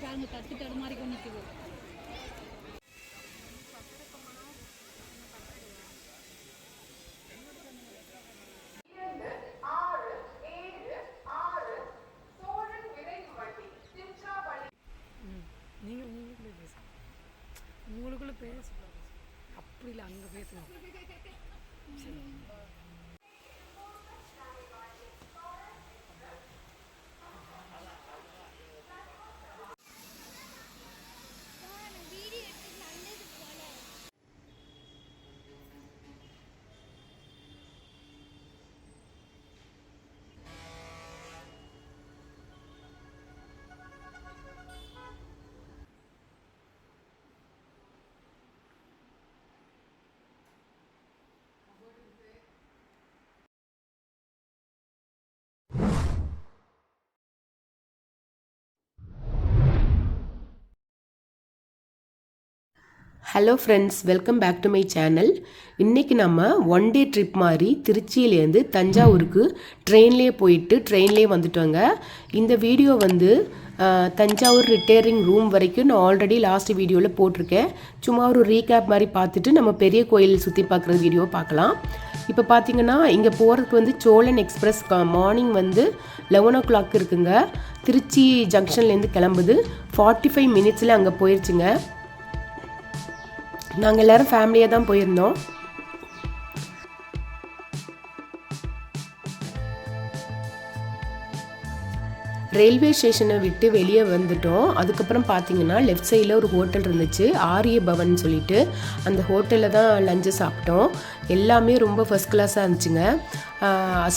பாருங்க தட்டு தடுமாறி நிற்குது. உங்களுக்குள்ள பேச அப்படி இல்லை, அங்கே பேசணும். Hello friends, welcome back to my channel. இன்றைக்கி நம்ம ஒன் டே ட்ரிப் மாதிரி திருச்சியிலேருந்து தஞ்சாவூருக்கு ட்ரெயின்லேயே போயிட்டு ட்ரெயின்லேயே வந்துட்டோங்க. இந்த வீடியோ வந்து தஞ்சாவூர் ரிட்டையரிங் ரூம் வரைக்கும் நான் ஆல்ரெடி லாஸ்ட் வீடியோவில் போட்டிருக்கேன். சும்மா ஒரு ரீகேப் மாதிரி பார்த்துட்டு நம்ம பெரிய கோயில் சுற்றி பார்க்குற வீடியோ பார்க்கலாம். இப்போ பார்த்தீங்கன்னா இங்கே போகிறதுக்கு வந்து சோழன் எக்ஸ்பிரஸ் மார்னிங் வந்து 11 o'clock இருக்குங்க. திருச்சி ஜங்ஷன்லேருந்து கிளம்புது. 45 minutesல அங்கே போயிடுச்சுங்க. நாங்கள் எல்லோரும் ஃபேமிலியாக தான் போயிருந்தோம். ரயில்வே ஸ்டேஷனை விட்டு வெளியே வந்துட்டோம். அதுக்கப்புறம் பார்த்தீங்கன்னா லெஃப்ட் சைடில் ஒரு ஹோட்டல் இருந்துச்சு, ஆரிய பவன் சொல்லிட்டு. அந்த ஹோட்டலில் தான் லஞ்சு சாப்பிட்டோம். எல்லாமே ரொம்ப ஃபஸ்ட் கிளாஸாக இருந்துச்சுங்க.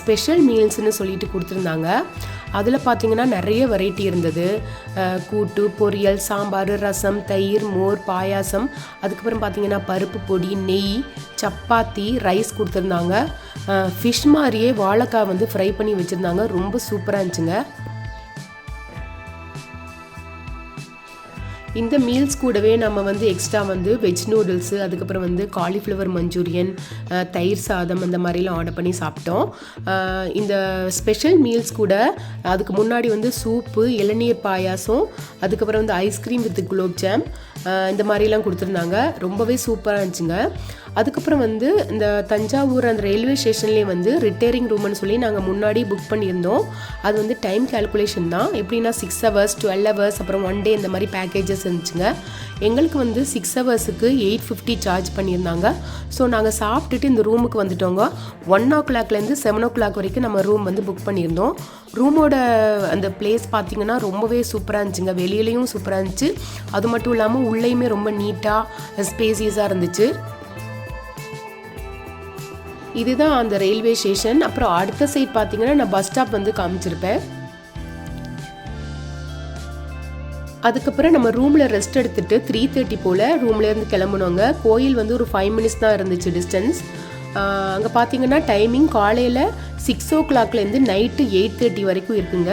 ஸ்பெஷல் மீல்ஸ்னு சொல்லிட்டு கொடுத்துருந்தாங்க. அதில் பார்த்தீங்கன்னா நிறைய வெரைட்டி இருந்தது. கூட்டு, பொரியல், சாம்பார், ரசம், தயிர், மோர், பாயாசம், அதுக்கப்புறம் பார்த்தீங்கன்னா பருப்பு பொடி, நெய், சப்பாத்தி, ரைஸ் கொடுத்துருந்தாங்க. ஃபிஷ் மாதிரியே வாழைக்காய் வந்து ஃப்ரை பண்ணி வச்சுருந்தாங்க. ரொம்ப சூப்பராக இருந்துச்சுங்க. இந்த மீல்ஸ் கூடவே நம்ம வந்து எக்ஸ்ட்ரா வந்து வெஜ் நூடுல்ஸு, அதுக்கப்புறம் வந்து காலிஃப்ளவர் மஞ்சூரியன், தயிர் சாதம் அந்த மாதிரிலாம் ஆர்டர் பண்ணி சாப்பிட்டோம். இந்த ஸ்பெஷல் மீல்ஸ் கூட அதுக்கு முன்னாடி வந்து சூப்பு, இளநீர் பாயாசம், அதுக்கப்புறம் வந்து ஐஸ்கிரீம் வித் குலோப்ஜாம் இந்த மாதிரிலாம் கொடுத்துருந்தாங்க. ரொம்பவே சூப்பராக இருந்துச்சுங்க. அதுக்கப்புறம் வந்து இந்த தஞ்சாவூர் அந்த ரயில்வே ஸ்டேஷன்லேயே வந்து ரிட்டையரிங் ரூம்னு சொல்லி நாங்கள் முன்னாடி புக் பண்ணியிருந்தோம். அது வந்து டைம் கேல்குலேஷன் தான். எப்படின்னா 6 hours, 12 hours, அப்புறம் 1 day இந்த மாதிரி பேக்கேஜஸ் இருந்துச்சுங்க. எங்களுக்கு வந்து 6 hoursக்கு 850 சார்ஜ் பண்ணியிருந்தாங்க. ஸோ நாங்கள் சாப்பிட்டுட்டு இந்த ரூமுக்கு வந்துட்டோங்க. 1 o'clockலேருந்து 7 o'clock வரைக்கும் நம்ம ரூம் வந்து புக் பண்ணியிருந்தோம். ரூமோட அந்த பிளேஸ் பார்த்திங்கன்னா ரொம்பவே சூப்பராக இருந்துச்சுங்க. வெளியிலையும் சூப்பராக இருந்துச்சு. அது மட்டும் இல்லாமல் உள்ளேயுமே ரொம்ப நீட்டாக ஸ்பேசியஸாக இருந்துச்சு. இதுதான் அந்த ரயில்வே ஸ்டேஷன். அப்புறம் அடுத்த சைட் பார்த்தீங்கன்னா நான் பஸ் ஸ்டாப் வந்து காமிச்சிருப்பேன். அதுக்கப்புறம் நம்ம ரூமில் ரெஸ்ட் எடுத்துகிட்டு 3:30 போல் ரூம்லேருந்து கிளம்புனோங்க. கோயில் வந்து ஒரு 5 minutes தான் இருந்துச்சு டிஸ்டன்ஸ். அங்கே பார்த்தீங்கன்னா டைமிங் காலையில் 6 o'clockலேருந்து நைட்டு 8:30 வரைக்கும் இருக்குங்க.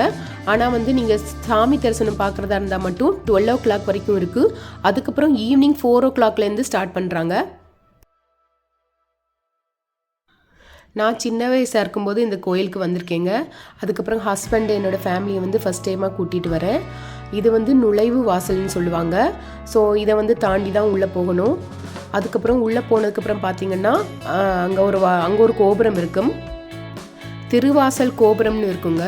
ஆனால் வந்து நீங்கள் சாமி தரிசனம் பார்க்குறதா இருந்தால் மட்டும் 12 o'clock வரைக்கும் இருக்குது. அதுக்கப்புறம் ஈவினிங் 4 o'clockலேருந்து ஸ்டார்ட் பண்ணுறாங்க. நான் சின்ன வயசாக இருக்கும்போது இந்த கோயிலுக்கு வந்திருக்கேங்க. அதுக்கப்புறம் ஹஸ்பண்ட் என்னோடய ஃபேமிலியை வந்து ஃபஸ்ட் டைமாக கூட்டிகிட்டு வரேன். இது வந்து நுழைவு வாசல்னு சொல்லுவாங்க. ஸோ இதை வந்து தாண்டி தான் உள்ளே போகணும். அதுக்கப்புறம் உள்ளே போனதுக்கப்புறம் பார்த்திங்கன்னா அங்கே ஒரு கோபுரம் இருக்கும், திருவாசல் கோபுரம்னு இருக்குங்க.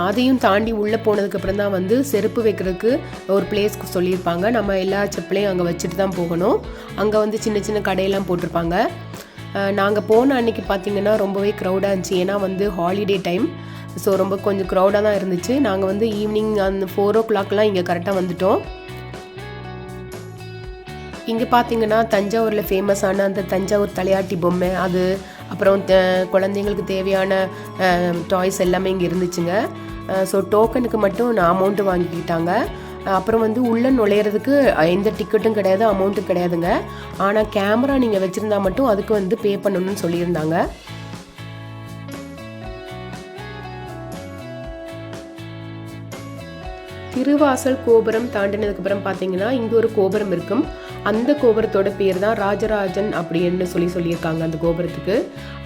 அதையும் தாண்டி உள்ளே போனதுக்கப்புறம் தான் வந்து செருப்பு வைக்கிறதுக்கு ஒரு பிளேஸ்க்கு சொல்லியிருப்பாங்க. நம்ம எல்லா செப்பலையும் அங்கே வச்சுட்டு தான் போகணும். அங்கே வந்து சின்ன சின்ன கடையெல்லாம் போட்டிருப்பாங்க. நாங்கள் போன அன்றைக்கி பார்த்திங்கன்னா ரொம்பவே க்ரௌடாக இருந்துச்சு. ஏன்னா வந்து ஹாலிடே டைம். ஸோ ரொம்ப கொஞ்சம் க்ரௌடாக தான் இருந்துச்சு. நாங்கள் வந்து ஈவினிங் அந்த 4 o'clockலாம் இங்கே கரெக்டாக வந்துட்டோம். இங்கே பார்த்திங்கன்னா தஞ்சாவூரில் ஃபேமஸான அந்த தஞ்சாவூர் தலையாட்டி பொம்மை, அது அப்புறம் குழந்தைங்களுக்கு தேவையான டாய்ஸ் எல்லாமே இங்கே இருந்துச்சுங்க. ஸோ டோக்கனுக்கு மட்டும் நான் அமௌண்ட்டு வாங்கிக்கிட்டாங்க. அப்புறம் வந்து உள்ளே நுழையிறதுக்கு எந்த டிக்கெட்டும் கிடையாது, அமௌண்ட்டும் கிடையாதுங்க. ஆனால் கேமரா நீங்கள் வச்சுருந்தா மட்டும் அதுக்கு வந்து பே பண்ணணும்னு சொல்லியிருந்தாங்க. திருவாசல் கோபுரம் தாண்டினதுக்கப்புறம் பார்த்தீங்கன்னா இங்கே ஒரு கோபுரம் இருக்கும். அந்த கோபுரத்தோட பேர் தான் ராஜராஜன் அப்படின்னு சொல்லியிருக்காங்க அந்த கோபுரத்துக்கு.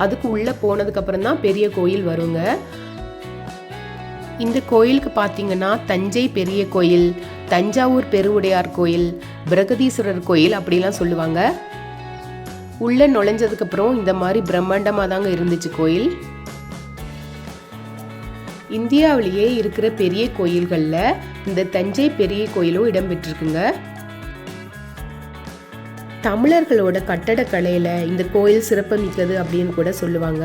அதுக்கு உள்ளே போனதுக்கப்புறம் தான் பெரிய கோயில் வருங்க. இந்த கோயிலுக்கு பார்த்தீங்கன்னா தஞ்சை பெரிய கோயில், தஞ்சாவூர் பெருவுடையார் கோயில், பிரகதீஸ்வரர் கோயில் அப்படிலாம் சொல்லுவாங்க. உள்ளே நுழைஞ்சதுக்கப்புறம் இந்த மாதிரி பிரம்மாண்டமாக தாங்க இருந்துச்சு கோயில். இந்தியாவிலேயே இருக்கிற பெரிய கோயில்களில் இந்த தஞ்சை பெரிய கோயிலும் இடம்பெற்றிருக்குங்க. தமிழர்களோட கட்டடக்கலையில் இந்த கோயில் சிறப்புமிக்கது அப்படின்னு கூட சொல்லுவாங்க.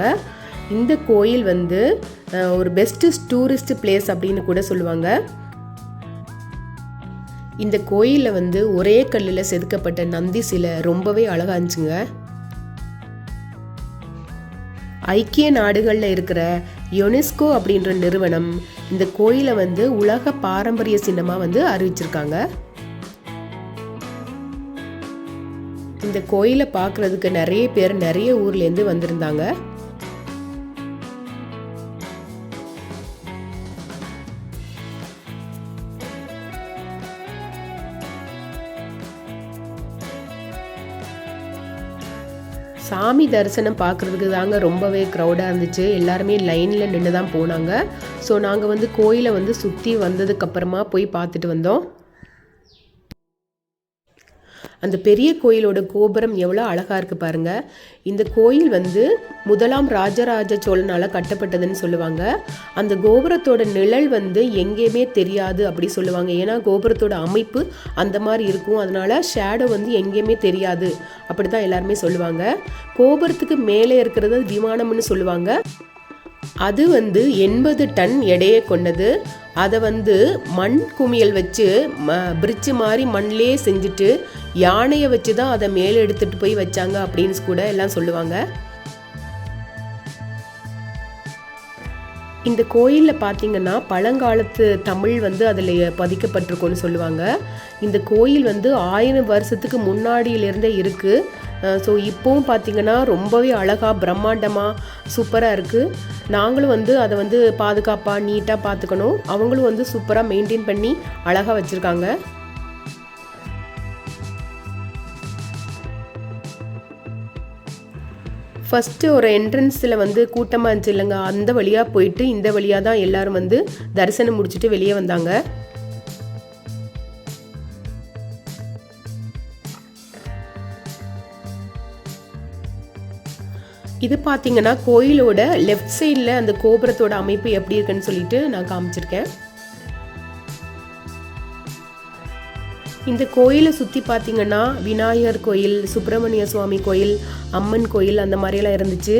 இந்த கோயில் ஒரு பெஸ்ட் டூரிஸ்ட் பிளேஸ் அப்படின்னு கூட சொல்லுவாங்க. இந்த கோயிலில் ஒரே கல்லில் செதுக்கப்பட்ட நந்தி சிலை ரொம்பவே அழகா இருந்துச்சுங்க. ஐக்கிய நாடுகளில் இருக்கிற யுனெஸ்கோ அப்படின்ற நிறுவனம் இந்த கோயிலை உலக பாரம்பரிய சின்னமாக அறிவிச்சிருக்காங்க. இந்த கோயிலை பார்க்குறதுக்கு நிறைய பேர் நிறைய ஊர்லேருந்து வந்திருந்தாங்க. சாமி தரிசனம் பார்க்குறதுக்கு தாங்க ரொம்பவே க்ரௌடாக இருந்துச்சு. எல்லாருமே லைனில் நின்று தான் போனாங்க. ஸோ நாங்கள் கோயிலை சுற்றி வந்ததுக்கப்புறமா போய் பார்த்துட்டு வந்தோம். அந்த பெரிய கோயிலோட கோபுரம் எவ்வளோ அழகாக இருக்குது பாருங்கள். இந்த கோயில் முதலாம் ராஜராஜ சோழனால் கட்டப்பட்டதுன்னு சொல்லுவாங்க. அந்த கோபுரத்தோட நிழல் எங்கேயுமே தெரியாது அப்படி சொல்லுவாங்க. ஏன்னா கோபுரத்தோட அமைப்பு அந்த மாதிரி இருக்கும். அதனால ஷேடோ எங்கேயுமே தெரியாது அப்படி தான் எல்லாருமே சொல்லுவாங்க. கோபுரத்துக்கு மேலே இருக்கிறது விமானம்னு சொல்லுவாங்க. அது 80 டன் எடையை கொண்டது. அதை மண் குமியல் வச்சு பிரிட்ஜு மாதிரி மண்ணிலே செஞ்சுட்டு யானையை வச்சு தான் அதை மேலே எடுத்துகிட்டு போய் வச்சாங்க அப்படின்னு கூட எல்லாம் சொல்லுவாங்க. இந்த கோயிலில் பார்த்தீங்கன்னா பழங்காலத்து தமிழ் அதில் பதிக்கப்பட்டிருக்கும்னு சொல்லுவாங்க. இந்த கோயில் 1000 வருஷத்துக்கு முன்னாடியிலேருந்தே இருக்குது. ஸோ இப்போவும் பார்த்திங்கன்னா ரொம்பவே அழகாக பிரம்மாண்டமாக சூப்பராக இருக்குது. நாங்களும் அதை பாதுகாப்பாக நீட்டாக பார்த்துக்கணும். அவங்களும் சூப்பராக மெயின்டைன் பண்ணி அழகாக வச்சுருக்காங்க. ஃபஸ்ட்டு ஒரு என்ட்ரன்ஸில் கூட்டமாக இருந்துச்சு இல்லைங்க, அந்த வழியாக போயிட்டு இந்த வழியாக தான் எல்லோரும் தரிசனம் முடிச்சுட்டு வெளியே வந்தாங்க. இது பார்த்தீங்கன்னா கோயிலோட லெஃப்ட் சைடில் அந்த கோபுரத்தோட அமைப்பு எப்படி இருக்குன்னு சொல்லிட்டு நான் காமிச்சிருக்கேன். இந்த கோயிலை சுற்றி பார்த்தீங்கன்னா விநாயகர் கோயில், சுப்பிரமணிய சுவாமி கோயில், அம்மன் கோயில் அந்த மாதிரியெல்லாம் இருந்துச்சு.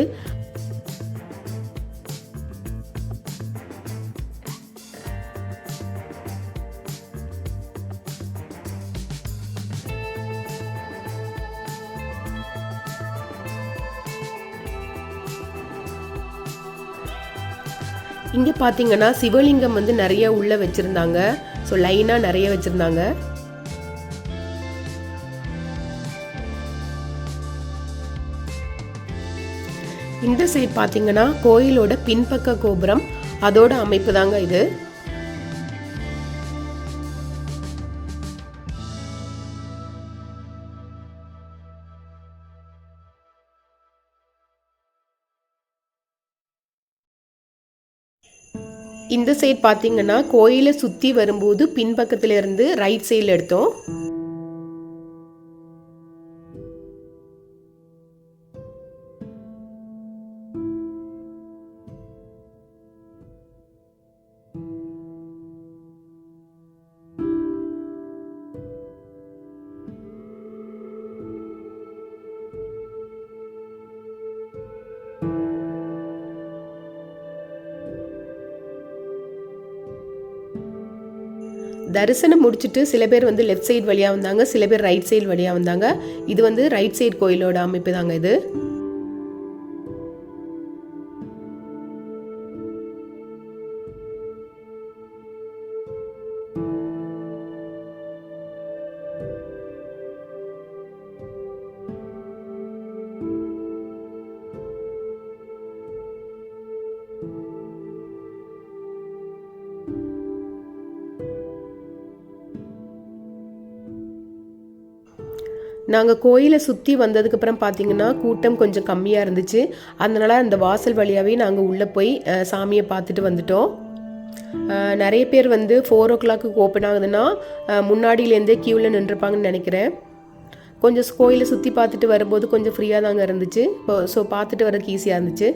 இங்கே பார்த்தீங்கன்னா சிவலிங்கம் நிறைய உள்ள வச்சுருந்தாங்க. ஸோ லைனாக நிறைய வச்சுருந்தாங்க. இந்த சைட் பார்த்தீங்கன்னா கோயிலோட பின்பக்க கோபுரம், அதோட அமைப்பு தாங்க இது. இந்த சைட் பார்த்தீங்கன்னா கோயிலை சுற்றி வரும்போது பின்பக்கத்துல இருந்து ரைட் சைடில் எடுத்தோம். தரிசனம் முடிச்சுட்டு சில பேர் லெஃப்ட் சைடு வழியாக வந்தாங்க, சில பேர் ரைட் சைடு வழியாக வந்தாங்க. இது ரைட் சைடு கோயிலோட அமைப்பு தாங்க இது. நாங்கள் கோயிலை சுற்றி வந்ததுக்கப்புறம் பார்த்தீங்கன்னா கூட்டம் கொஞ்சம் கம்மியாக இருந்துச்சு. அதனால் அந்த வாசல் வழியாகவே நாங்கள் உள்ளே போய் சாமியை பார்த்துட்டு வந்துட்டோம். நிறைய பேர் வந்து 4 o'clock ஓப்பன் ஆகுதுன்னா முன்னாடியிலேருந்தே க்யூவில் நின்றுப்பாங்கன்னு நினைக்கிறேன். கொஞ்சம் கோயிலை சுற்றி பார்த்துட்டு வரும்போது கொஞ்சம் ஃப்ரீயாக தாங்க இருந்துச்சு. ஸோ பார்த்துட்டு வரதுக்கு ஈஸியாக இருந்துச்சு.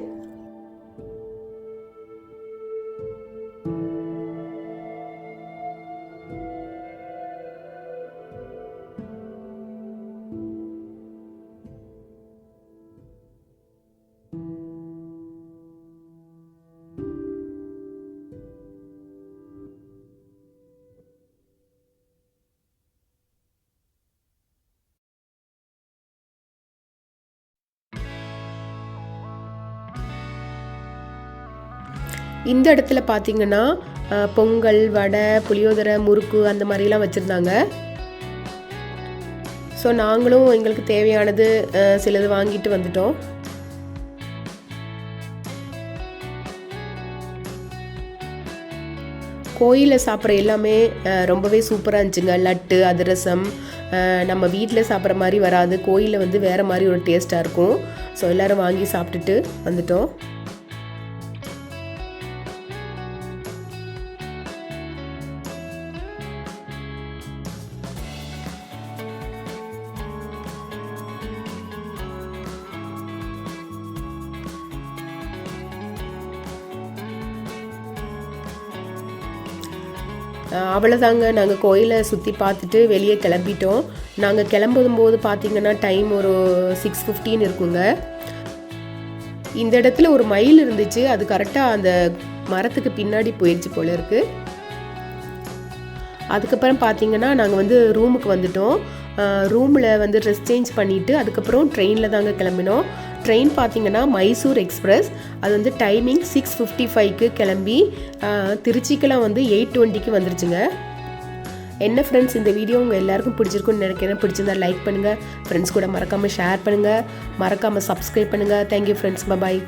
இந்த இடத்துல பார்த்தீங்கன்னா பொங்கல், வடை, புளியோதரை, முறுக்கு அந்த மாதிரிலாம் வச்சுருந்தாங்க. ஸோ நாங்களும் எங்களுக்கு தேவையானது சிலது வாங்கிட்டு வந்துட்டோம். கோயிலில் சாப்பிட்ற எல்லாமே ரொம்பவே சூப்பராக இருந்துச்சுங்க. லட்டு, அதிரசம் நம்ம வீட்டில் சாப்பிட்ற மாதிரி வராது. கோயிலில் வந்து வேறு மாதிரி ஒரு டேஸ்ட்டாக இருக்கும். ஸோ எல்லோரும் வாங்கி சாப்பிட்டுட்டு வந்துட்டோம். அவ்வளோதாங்க, நாங்கள் கோயிலை சுற்றி பார்த்துட்டு வெளியே கிளம்பிட்டோம். நாங்கள் கிளம்பும்போது பார்த்திங்கன்னா டைம் ஒரு 6:15 இருக்குங்க. இந்த இடத்துல ஒரு மயில் இருந்துச்சு. அது கரெக்டாக அந்த மரத்துக்கு பின்னாடி போயிடுச்சு போல இருக்குது. அதுக்கப்புறம் பார்த்திங்கன்னா நாங்கள் வந்து ரூமுக்கு வந்துட்டோம். ரூமில் வந்து ட்ரெஸ் சேஞ்ச் பண்ணிவிட்டு அதுக்கப்புறம் ட்ரெயினில் தாங்க கிளம்பினோம். ட்ரெயின் பார்த்திங்கன்னா மைசூர் எக்ஸ்பிரஸ். அது வந்து டைமிங் 6:55க்கு கிளம்பி திருச்சிக்கெல்லாம் வந்து 8:20க்கு வந்துருச்சுங்க. என்ன ஃப்ரெண்ட்ஸ், இந்த வீடியோ உங்கள் எல்லாருக்கும் பிடிச்சிருக்குன்னு நினைக்கிறேன். பிடிச்சிருந்தா லைக் பண்ணுங்கள், ஃப்ரெண்ட்ஸ் கூட மறக்காமல் ஷேர் பண்ணுங்கள், மறக்காமல் சப்ஸ்கிரைப் பண்ணுங்கள். தேங்க்யூ ஃப்ரெண்ட்ஸ், பாய்.